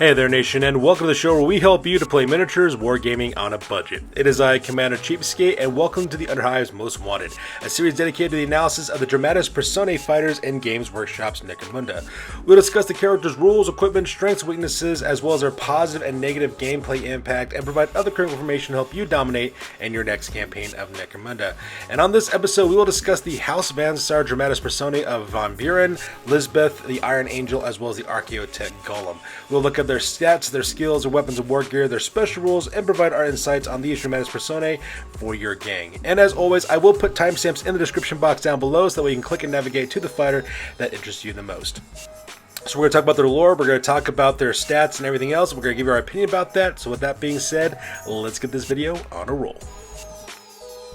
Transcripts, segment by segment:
Hey there, Nation, and welcome to the show where we help you to play miniatures wargaming on a budget. It is I, Commander Cheapskate, and welcome to the Underhive's Most Wanted, a series dedicated to the analysis of the Dramatis Personae fighters in Games Workshop's Necromunda. We'll discuss the characters' rules, equipment, strengths, weaknesses, as well as their positive and negative gameplay impact, and provide other current information to help you dominate in your next campaign of Necromunda. And on this episode, we will discuss the House Vansar Dramatis Personae of Von Buren, Lisbeth, the Iron Angel, as well as the Archeotek Golem. We'll look at their stats, their skills, their weapons and war gear, their special rules, and provide our insights on these Dramatis Personae for your gang. And as always, I will put timestamps in the description box down below so that way you can click and navigate to the fighter that interests you the most. So we're going to talk about their lore, we're going to talk about their stats and everything else. We're going to give you our opinion about that. So with that being said, let's get this video on a roll.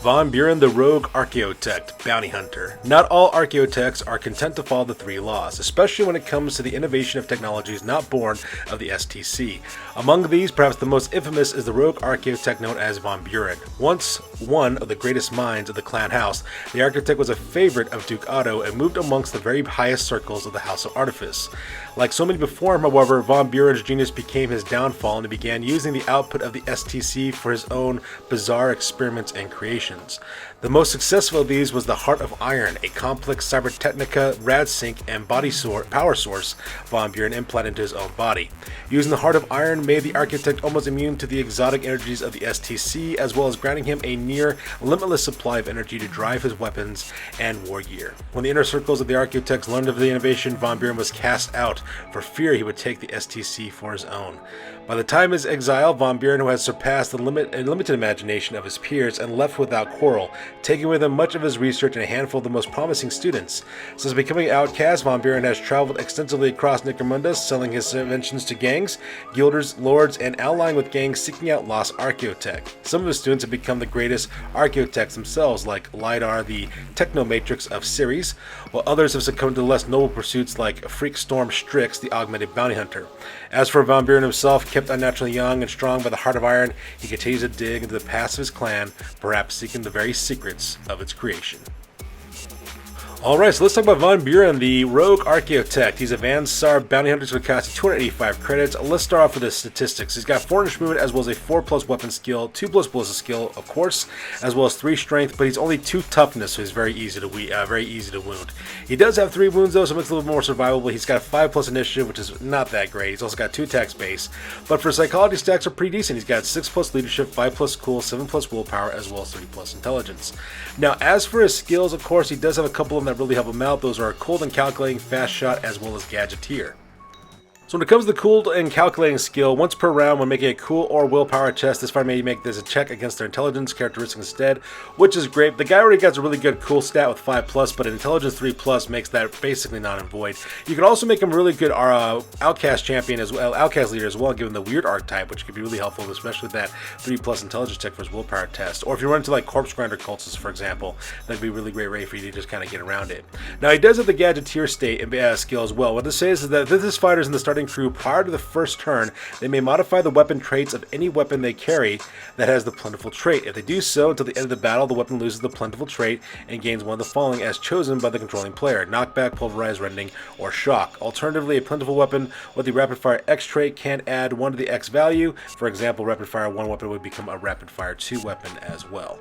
Von Buren, the rogue Archeotek, bounty hunter. Not all Archeoteks are content to follow the three laws, especially when it comes to the innovation of technologies not born of the STC. Among these, perhaps the most infamous is the rogue Archeotek known as Von Buren. Once one of the greatest minds of the clan house, the Archeotek was a favorite of Duke Otto and moved amongst the very highest circles of the House of Artifice. Like so many before him, however, Von Buren's genius became his downfall and he began using the output of the STC for his own bizarre experiments and creations. The most successful of these was the Heart of Iron, a complex cybertechnica, rad-sync, and power source Von Buren implanted into his own body. Using the Heart of Iron made the Architect almost immune to the exotic energies of the STC, as well as granting him a near limitless supply of energy to drive his weapons and war gear. When the inner circles of the Architects learned of the innovation, Von Buren was cast out for fear he would take the STC for his own. By the time of his exile, Von Buren, who had surpassed the limited imagination of his peers and left without quarrel, taking with him much of his research and a handful of the most promising students. Since becoming outcast, Von Buren has traveled extensively across Necromunda, selling his inventions to gangs, guilders, lords, and allying with gangs seeking out lost Archeotek. Some of his students have become the greatest Archeoteks themselves, like Lidar, the Technomatrix of Ceres, while others have succumbed to less noble pursuits like Freakstorm Strix, the augmented bounty hunter. As for Von Buren himself, kept unnaturally young and strong by the Heart of Iron, he continues to dig into the past of his clan, perhaps seeking the very secrets of its creation. Alright, so let's talk about Von Buren, the rogue Archeotek. He's a Vansar bounty hunter with a cost of 285 credits. Let's start off with the statistics. He's got 4 movement as well as a 4+ weapon skill, 2+ ballistic skill, of course, as well as 3 strength, but he's only 2 toughness, so he's very easy to wound. He does have 3 wounds though, so it makes it a little more survivable. He's got a 5+ initiative, which is not that great. He's also got 2 attack space, but for psychology stacks are pretty decent. He's got 6+ leadership, 5+ cool, 7+ willpower, as well as 3+ intelligence. Now, as for his skills, of course, he does have a couple of them that really help him out. Those are cold and calculating, fast shot, as well as gadgeteer. So when it comes to the cool and calculating skill, once per round when making a cool or willpower test, this fighter may make this a check against their intelligence characteristic instead, which is great. The guy already got a really good cool stat with 5+, but an intelligence 3+ makes that basically not and void. You can also make him a really good outcast champion as well, outcast leader as well, given the weird archetype, which could be really helpful, especially with that 3+ intelligence check for his willpower test. Or if you run into like corpse grinder cultists, for example, that'd be a really great way for you to just kind of get around it. Now he does have the gadgeteer state and skill as well. What this says is that this fighter is in the starting crew prior to the first turn, they may modify the weapon traits of any weapon they carry that has the plentiful trait. If they do so until the end of the battle, the weapon loses the plentiful trait and gains one of the following as chosen by the controlling player: knockback, pulverize, rending, or shock. Alternatively, a plentiful weapon with the rapid fire X trait can add 1 to the X value. For example, rapid fire 1 weapon would become a rapid fire 2 weapon as well.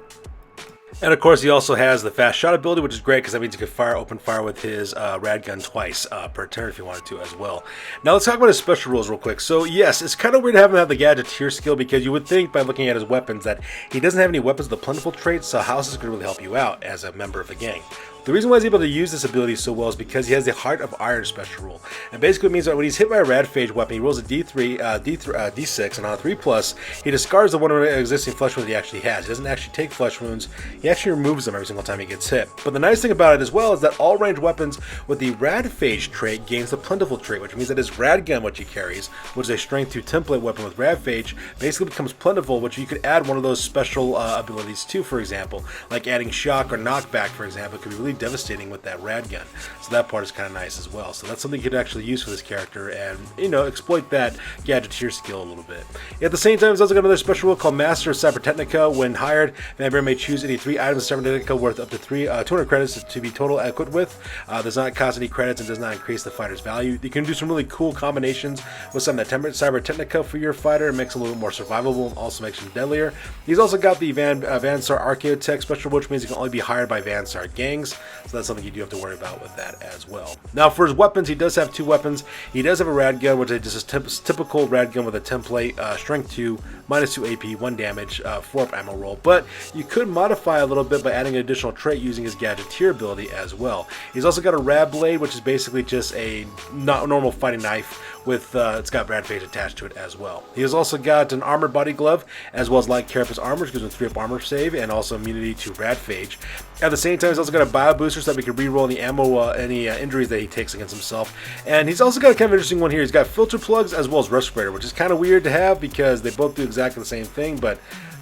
And of course, he also has the fast shot ability, which is great because that means he can open fire with his rad gun twice per turn if you wanted to as well. Now let's talk about his special rules real quick. So yes, it's kind of weird to have him have the gadgeteer skill because you would think by looking at his weapons that he doesn't have any weapons of the plentiful traits, so House is going to really help you out as a member of the gang. The reason why he's able to use this ability so well is because he has the Heart of Iron special rule. And basically it means that when he's hit by a Radphage weapon, he rolls a D6, and on a 3+, he discards the one existing flesh wound he actually has. He doesn't actually take flesh wounds, he actually removes them every single time he gets hit. But the nice thing about it as well is that all ranged weapons with the Radphage trait gains the plentiful trait, which means that his rad gun, which he carries, which is a strength 2 template weapon with Radphage, basically becomes plentiful, which you could add one of those special abilities to, for example, like adding shock or knockback, for example. It could be really really devastating with that rad gun. So that part is kind of nice as well. So that's something you could actually use for this character and, you know, exploit that gadgeteer skill a little bit. At the same time, it's also got another special rule called Master of Cybertechnica. When hired, Van Buren may choose any 3 items of Cybertechnica worth up to 200 credits to be total equipped with. Does not cost any credits and does not increase the fighter's value. You can do some really cool combinations with some of that Cybertechnica for your fighter. It makes it a little bit more survivable and also makes him deadlier. He's also got the Vansar Archeotek special, which means he can only be hired by Vansar gangs. So that's something you do have to worry about with that as well. Now for his weapons, he does have 2 weapons. He does have a rad gun, which is just a typical rad gun with a template, strength 2, -2 AP, 1 damage, 4 up ammo roll. But you could modify a little bit by adding an additional trait using his gadgeteer ability as well. He's also got a rad blade, which is basically just a not normal fighting knife with it's got rad phase attached to it as well. He has also got an armored body glove as well as light carapace armor, which gives him 3 up armor save and also immunity to rad phage. At the same time, he's also got a bio booster so that we can reroll any ammo, any injuries that he takes against himself. And he's also got a kind of interesting one here. He's got filter plugs as well as respirator, which is kind of weird to have because they both do exactly the same thing, but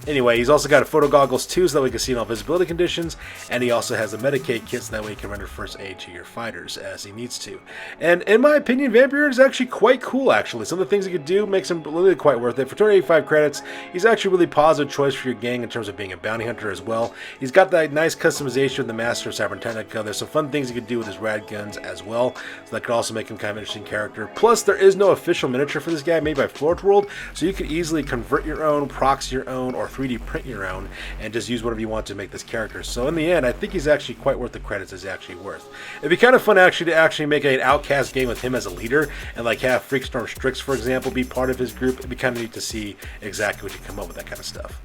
anyway, he's also got a photo goggles too, so that we can see in all visibility conditions, and he also has a Medicaid kit so that way he can render first aid to your fighters as he needs to. And in my opinion, Van Buren is actually quite cool, actually. Some of the things he could do makes him really quite worth it. For 285 credits, he's actually a really positive choice for your gang in terms of being a bounty hunter as well. He's got that nice customization with the Master of Cybertechnica. There's some fun things he could do with his rad guns as well, so that could also make him kind of an interesting character. Plus, there is no official miniature for this guy made by Forge World, so you could easily convert your own, proxy your own, or 3D print your own and just use whatever you want to make this character. So in the end, I think he's actually quite worth the credits he's actually worth. It'd be kind of fun actually to make an Outcast game with him as a leader and like have Freakstorm Strix, for example, be part of his group. It'd be kind of neat to see exactly what you come up with, that kind of stuff.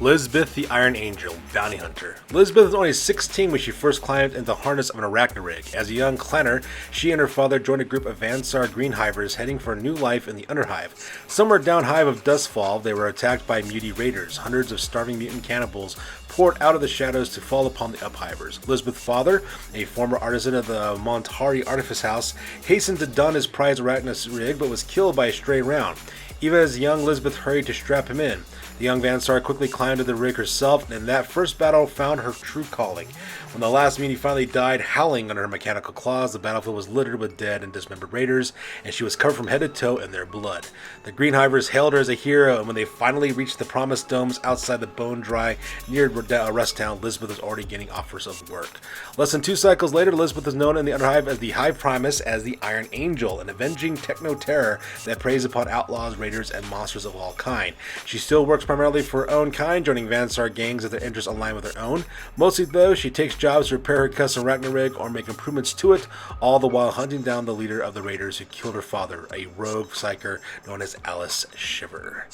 Lisbeth the Iron Angel, Bounty Hunter. Lisbeth was only 16 when she first climbed into the harness of an Arachnotek. As a young clanner, she and her father joined a group of Vansar Greenhivers heading for a new life in the Underhive. Somewhere down Hive of Dustfall, they were attacked by muty raiders. Hundreds of starving mutant cannibals poured out of the shadows to fall upon the Uphivers. Lisbeth's father, a former artisan of the Montari Artifice House, hastened to don his prized Arachnotek but was killed by a stray round. Even as young Lisbeth hurried to strap him in, the young Vansar quickly climbed to the rig herself, and in that first battle found her true calling. When the last muty finally died, howling under her mechanical claws, the battlefield was littered with dead and dismembered raiders, and she was covered from head to toe in their blood. The Greenhivers hailed her as a hero, and when they finally reached the promised domes outside the bone-dry, near rest town, Lisbeth was already getting offers of work. Less than 2 cycles later, Lisbeth is known in the Underhive as the Hive Primus as the Iron Angel, an avenging techno-terror that preys upon outlaws, raiders, and monsters of all kind. She still works primarily for her own kind, joining Vansar gangs that their interests align with her own. Mostly, though, she takes jobs to repair her custom Arachnotek or make improvements to it, all the while hunting down the leader of the raiders who killed her father, a rogue psyker known as Alice Shiver.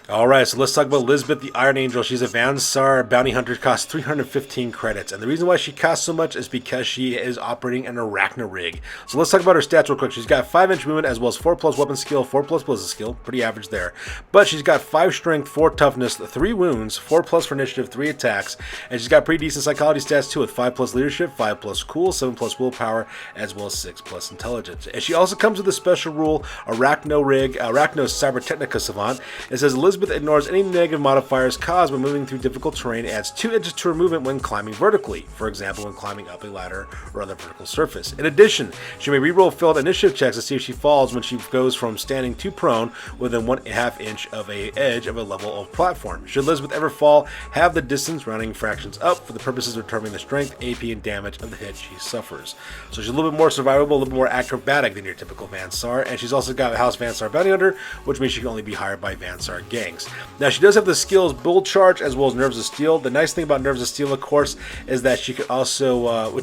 Alright, so let's talk about Lisbeth the Iron Angel. She's a Vansar bounty hunter, costs 315 credits. And the reason why she costs so much is because she is operating an Arachnotek. So let's talk about her stats real quick. She's got 5-inch movement as well as 4+ weapon skill, 4+ ballistic skill, pretty average there. But she's got 5 strength, 4 toughness, 3 wounds, 4+ for initiative, 3 attacks. And she's got pretty decent psychology stats too with 5+ leadership, 5+ cool, 7+ willpower, as well as 6+ intelligence. And she also comes with a special rule, Arachno Cybertechnica Savant. It says Lisbeth ignores any negative modifiers caused when moving through difficult terrain and adds 2 inches to her movement when climbing vertically, for example when climbing up a ladder or other vertical surface. In addition, she may reroll failed initiative checks to see if she falls when she goes from standing to prone within 1/2 inch of a edge of a level of platform. Should Lisbeth ever fall, have the distance rounding fractions up for the purposes of determining the strength, AP, and damage of the hit she suffers. So she's a little bit more survivable, a little bit more acrobatic than your typical Vansar, and she's also got a House Vansar Bounty Hunter, which means she can only be hired by Vansar gangs. Now she does have the skills Bull Charge as well as Nerves of Steel. The nice thing about Nerves of Steel, of course, is that she could also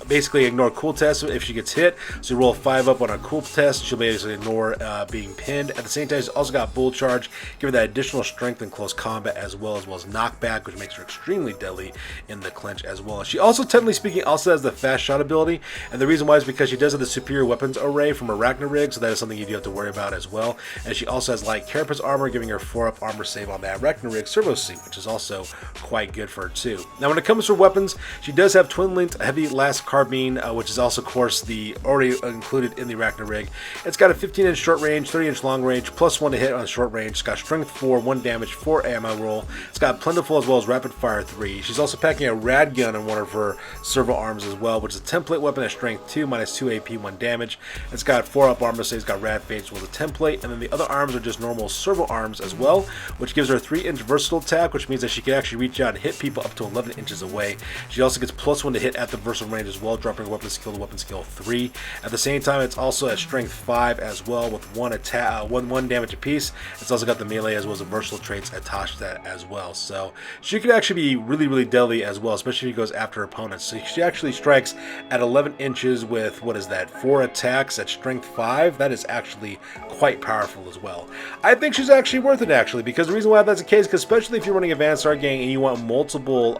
basically ignore cool tests if she gets hit. So you roll 5 up on a cool test, she'll basically ignore being pinned. At the same time, she's also got Bull Charge, give her that additional strength in close combat as well as knockback, which makes her extremely deadly in the clinch as well. She also, technically speaking, also has the fast shot ability, and the reason why is because she does have the superior weapons array from Arachnotek, so that is something you do have to worry about as well. And she also has light carapace armor armor, giving her 4-up armor save on the Arachnotek servo suit, which is also quite good for her too. Now when it comes to weapons, she does have twin-linked heavy last carbine, which is also of course the already included in the Arachnotek. It's got a 15-inch short range, 30-inch long range, +1 to hit on short range. It's got strength 4, 1 damage, 4 ammo roll. It's got plentiful as well as rapid fire 3. She's also packing a rad gun in one of her servo arms as well, which is a template weapon at strength 2, -2 AP, 1 damage. It's got 4-up armor saves, got rad fades with a template, and then the other arms are just normal servo arms as well, which gives her a 3-inch versatile attack, which means that she can actually reach out and hit people up to 11 inches away. She also gets +1 to hit at the versatile range as well, dropping her weapon skill to weapon skill 3. At the same time, it's also at strength 5 as well, with 1 attack, 1 damage apiece. It's also got the melee as well as the versatile traits attached to that as well. So she could actually be really deadly as well, especially if she goes after opponents. So she actually strikes at 11 inches with, what is that, 4 attacks at strength 5. That is actually quite powerful as well. I think she's actually worth it actually, because the reason why that's the case, because especially if you're running Advanced Art Gang and you want multiple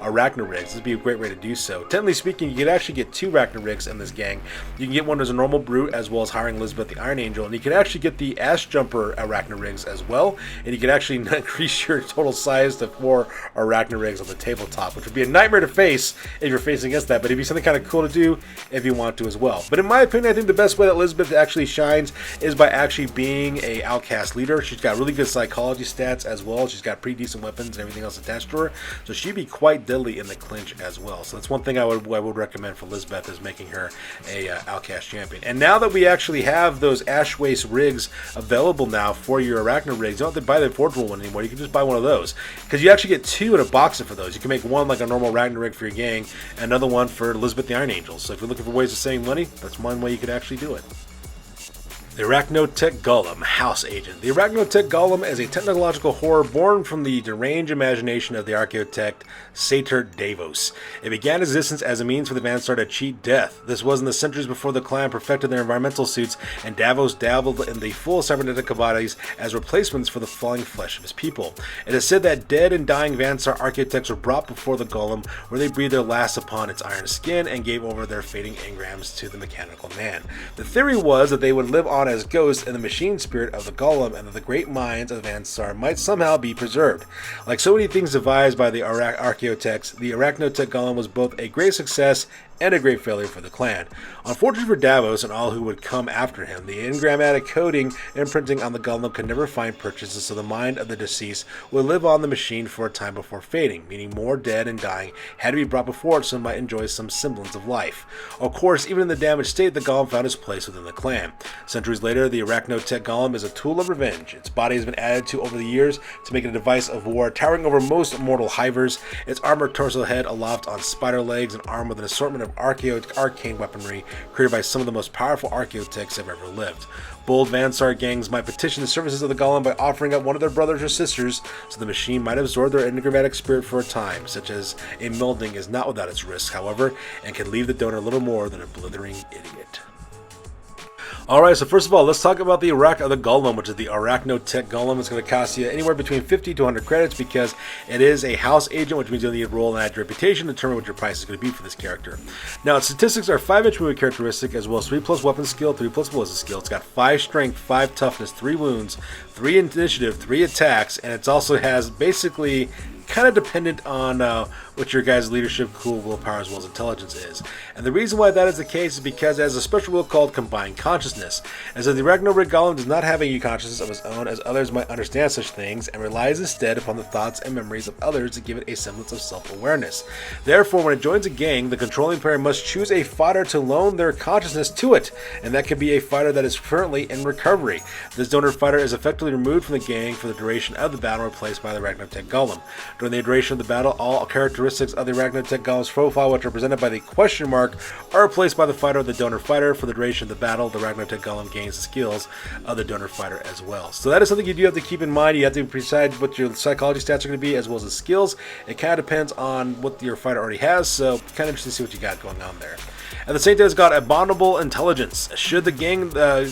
Arachnoteks, this would be a great way to do so. Technically speaking, you could actually get 2 Arachnoteks in this gang. You can get one as a normal brute as well as hiring Lisbeth the Iron Angel, and you can actually get the Ash Jumper Arachnoteks as well, and you can actually increase your total size to 4 Arachnoteks on the tabletop, which would be a nightmare to face if you're facing against that, but it'd be something kind of cool to do if you want to as well. But in my opinion, I think the best way that Lisbeth actually shines is by actually being a outcast leader. She's got really good psychology stats as well. She's got pretty decent weapons and everything else attached to her, so she'd be quite deadly in the clinch as well. So that's one thing I would recommend for Lisbeth, is making her a outcast champion. And now that we actually have those Ash Waste rigs available now for your Arachno rigs, you don't have to buy the forgeable one anymore. You can just buy one of those, because you actually get 2 in a box for those. You can make one like a normal Arachno rig for your gang, and another one for Lisbeth the Iron Angel. So if you're looking for ways to save money, that's one way you could actually do it. The Arachnotek Golem, House Agent. The Arachnotek Golem is a technological horror born from the deranged imagination of the Archeotek Satyr Davos. It began existence as a means for the Vansar to cheat death. This was in the centuries before the clan perfected their environmental suits, and Davos dabbled in the full cybernetic bodies as replacements for the falling flesh of his people. It is said that dead and dying Vansar Archeotecs were brought before the Golem, where they breathed their last upon its iron skin and gave over their fading engrams to the mechanical man. The theory was that they would live on as ghosts in the machine spirit of the Golem, and that the great minds of Vansar might somehow be preserved. Like so many things devised by the Archeoteks, the Arachnotek Golem was both a great success and a great failure for the clan. Unfortunately for Davos and all who would come after him, the engrammatic coding and imprinting on the Golem could never find purchases, so the mind of the deceased would live on the machine for a time before fading, meaning more dead and dying had to be brought before it so it might enjoy some semblance of life. Of course, even in the damaged state, the Golem found its place within the clan. Centuries later, the Arachnotek Golem is a tool of revenge. Its body has been added to over the years to make it a device of war, towering over most mortal hivers, its armored torso head aloft on spider legs and armed with an assortment of arcane weaponry created by some of the most powerful Archeoteks that have ever lived. Bold Vansar gangs might petition the services of the Golem by offering up one of their brothers or sisters, so the machine might absorb their enigmatic spirit for a time, such as a melding is not without its risks, however, and can leave the donor little more than a blithering idiot. Alright, so first of all, let's talk about the Golem, which is the Arachnotek Golem. It's going to cost you anywhere between 50 to 100 credits because it is a house agent, which means you'll need to roll and add your reputation to determine what your price is going to be for this character. Now, its statistics are 5-inch movement characteristic, as well as 3+ weapon skill, 3+ ballistic skill. It's got 5 strength, 5 toughness, 3 wounds, 3 initiative, 3 attacks, and it also has basically kind of dependent on what your guys' leadership, cool, willpower, as well as intelligence is. And the reason why that is the case is because it has a special will called Combined Consciousness. As the Arachnotek Golem does not have any consciousness of its own, as others might understand such things, and relies instead upon the thoughts and memories of others to give it a semblance of self-awareness. Therefore, when it joins a gang, the controlling player must choose a fighter to loan their consciousness to it, and that could be a fighter that is currently in recovery. This donor fighter is effectively removed from the gang for the duration of the battle, replaced by the Arachnotek Golem. During the duration of the battle, all characteristics of the Arachnotek Golem's profile, which are presented by the question mark, are replaced by the fighter of the donor fighter. For the duration of the battle, the Arachnotek Golem gains the skills of the donor fighter as well. So that is something you do have to keep in mind. You have to decide what your psychology stats are going to be, as well as the skills. It kind of depends on what your fighter already has, so kind of interesting to see what you got going on there. At the same time, it's got abominable intelligence. Should the gang the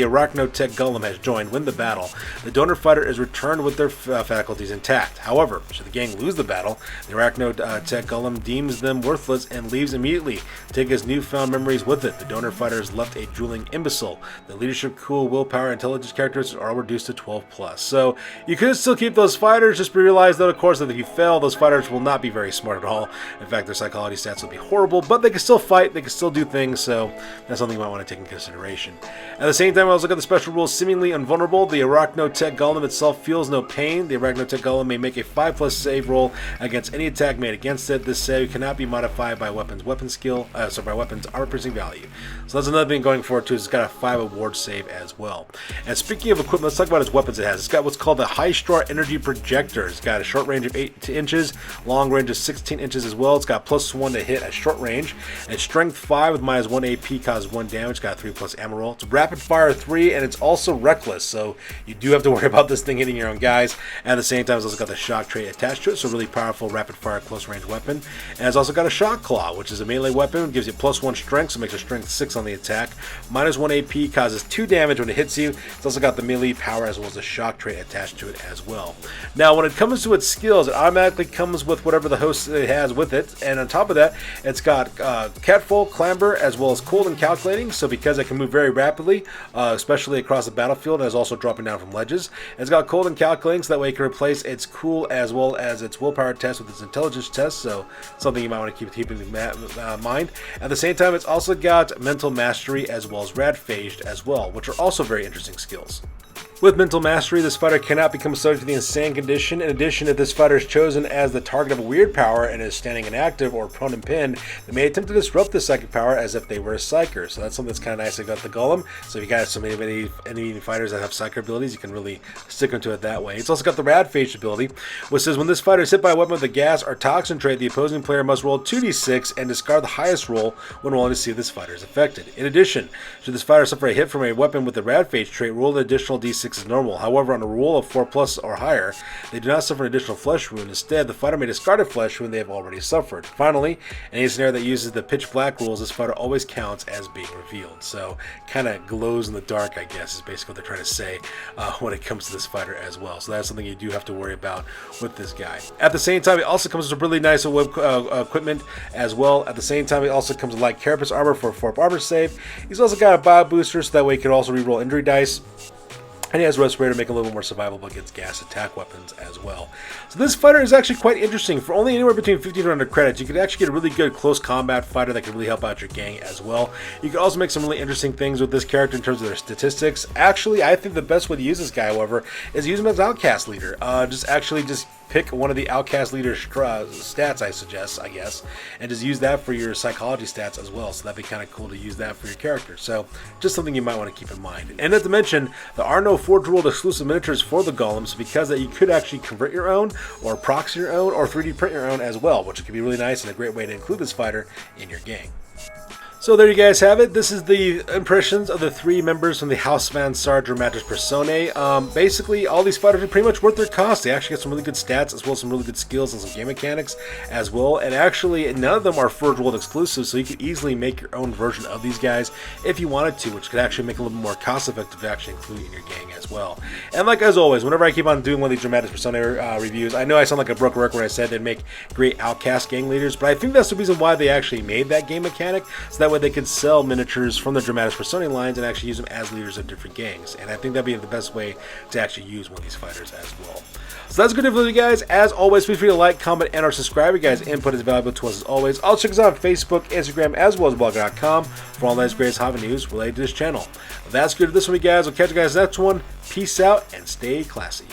Arachnotek Golem has joined win the battle, the donor fighter is returned with their faculties intact. However, should the gang lose the battle, the Arachnotek Golem deems them worthless and leaves immediately. Take his newfound memories with it. The donor fighter is left a drooling imbecile. The leadership, cool, willpower, intelligence characteristics are all reduced to 12+. So you could still keep those fighters, just realize that of course that if you fail, those fighters will not be very smart at all. In fact, their psychology stats will be horrible, but they can still fight, they can still do things, so that's something you might want to take into consideration. At the same time, I also got the special rules seemingly invulnerable. The Arachnotek Golem itself feels no pain. The Arachnotek Golem may make a 5+ save roll against any attack made against it. This save cannot be modified by weapons armor piercing value. So that's another thing going forward too. Is it's got a 5 award save as well. And speaking of equipment, let's talk about its weapons it has. It's got what's called the High Straw Energy Projector. It's got a short range of 8 inches, long range of 16 inches as well. It's got +1 to hit at short range. And strength 5 with -1 AP causes 1 damage. It's got a 3+ ammo roll. It's rapid fire 3, and it's also reckless, so you do have to worry about this thing hitting your own guys. At the same time, it's also got the shock trait attached to it, so really powerful rapid fire close range weapon. And it's also got a shock claw, which is a melee weapon. It gives you +1 strength, so it makes a strength 6 on the attack. -1 AP causes 2 damage when it hits you. It's also got the melee power as well as the shock trait attached to it as well. Now, when it comes to its skills, it automatically comes with whatever the host has with it, and on top of that, it's got catfall, clamber, as well as cold and calculating. So because it can move very rapidly, especially across the battlefield, and is also dropping down from ledges. It's got cold and calculating, so that way it can replace its cool as well as its willpower test with its intelligence test, so something you might want to keep in mind. At the same time, it's also got mental mastery as well as radphased as well, which are also very interesting skills. With Mental Mastery, this fighter cannot become subject to the Insane condition. In addition, if this fighter is chosen as the target of a weird power and is standing inactive or prone and pinned, they may attempt to disrupt the psychic power as if they were a psyker. So that's something that's kind of nice about the Golem. So if you got so many fighters that have psyker abilities, you can really stick into it that way. It's also got the Radphased ability, which says when this fighter is hit by a weapon with a gas or toxin trait, the opposing player must roll 2d6 and discard the highest roll when rolling to see if this fighter is affected. In addition, should this fighter suffer a hit from a weapon with the Radphased trait, roll an additional d6 as normal. However, on a roll of 4+ or higher, they do not suffer an additional flesh wound. Instead, the fighter may discard a flesh wound they have already suffered. Finally, in any scenario that uses the pitch black rules, this fighter always counts as being revealed. So, kind of glows in the dark, I guess, is basically what they're trying to say when it comes to this fighter as well. So that's something you do have to worry about with this guy. At the same time, it also comes with really nice equipment as well. At the same time, it also comes with light carapace armor for a 4 armor save. He's also got a bio booster, so that way he can also reroll injury dice. And he has Respirator to make it a little more survivable against gas attack weapons as well. So this fighter is actually quite interesting. For only anywhere between 15 to 100 credits, you could actually get a really good close combat fighter that can really help out your gang as well. You could also make some really interesting things with this character in terms of their statistics. Actually, I think the best way to use this guy, however, is use him as outcast leader. Just pick one of the outcast leader stats, I guess, and just use that for your psychology stats as well. So that'd be kind of cool to use that for your character. So just something you might want to keep in mind. And not to mention, there are no Forge World exclusive miniatures for the Golem, so because that you could actually convert your own, or proxy your own, or 3D print your own as well, which could be really nice and a great way to include this fighter in your gang. So there you guys have it. This is the impressions of the 3 members from the House Van Sar Dramatis Personae. Basically, all these fighters are pretty much worth their cost. They actually get some really good stats as well as some really good skills and some game mechanics as well. And actually, none of them are Forge World exclusive, so you could easily make your own version of these guys if you wanted to, which could actually make it a little more cost effective to actually include in your gang as well. And like as always, whenever I keep on doing one of these Dramatis Personae reviews, I know I sound like a broken record when I said they'd make great outcast gang leaders, but I think that's the reason why they actually made that game mechanic, so that way they could sell miniatures from the Dramatis Personae lines and actually use them as leaders of different gangs. And I think that'd be the best way to actually use one of these fighters as well. So that's good for you guys. As always, please feel free to like, comment, and or subscribe. You guys' input is valuable to us as always. Also check us out on Facebook, Instagram, as well as blogger.com for all that greatest hobby news related to this channel. That's good for this one, you guys. We'll catch you guys next one. Peace out and stay classy.